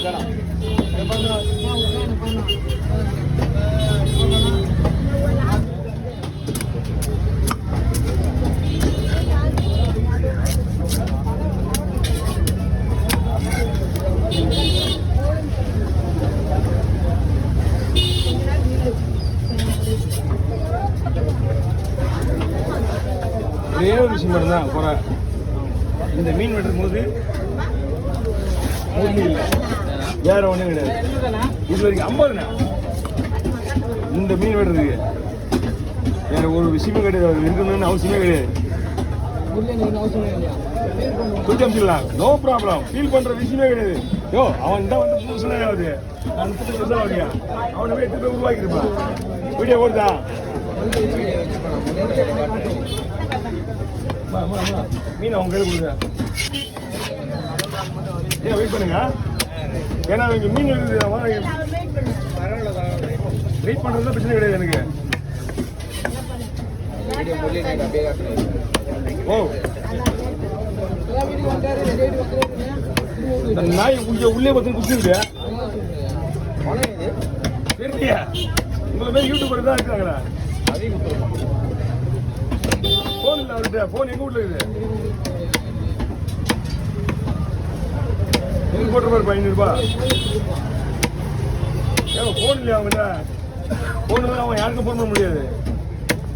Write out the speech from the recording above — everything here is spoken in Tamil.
ஒரே ஒரு விஷயம் மட்டும்தான் குறை. இந்த மீன் வெட்டும் போது இல்லை, வேற ஒன்றும் கிடையாது. இது வரைக்கும் 50 இந்த மீன் வெட்டுறதுக்கு வேற ஒரு விஷயமே கிடையாது. இருக்கணும்னு அவசியமே கிடையாது. சொல்லி அமைச்சிடலாம், நோ ப்ராப்ளம். ஃபீல் பண்ற விஷயமே கிடையாது. யோ அவன் தான் வந்து புதுசுல ஆகுது, நான் 30 வருஷம் ஆகுதியா, அவனை போய் எடுத்து போய் உருவாக்கிருப்பான். வீடியோ ஓடுதா? மீன் அவங்க கையில் கொடுங்க. ஏன் வெயிட் பண்ணுங்க, ஏன்னா இங்கே மீன் இருக்குது. வெயிட் பண்ணுறது பிரச்சனை கிடையாது எனக்கு. ஓ இந்த நாய் உள்ளே பார்த்து குடிச்சிருக்கு. தெரியலையா உங்களை பேர் யூடியூபர் தான் இருக்காங்களா? போன் இல்லை அவர்கிட்ட. போன் எங்க வீட்டில் இருக்குது? எங்க போட்டுருப்பாரு 500 ரூபாய். ஏன் போன் இல்லையா அவங்ககிட்ட? போன் அவன் யாருக்கும் போன் பண்ண முடியாது.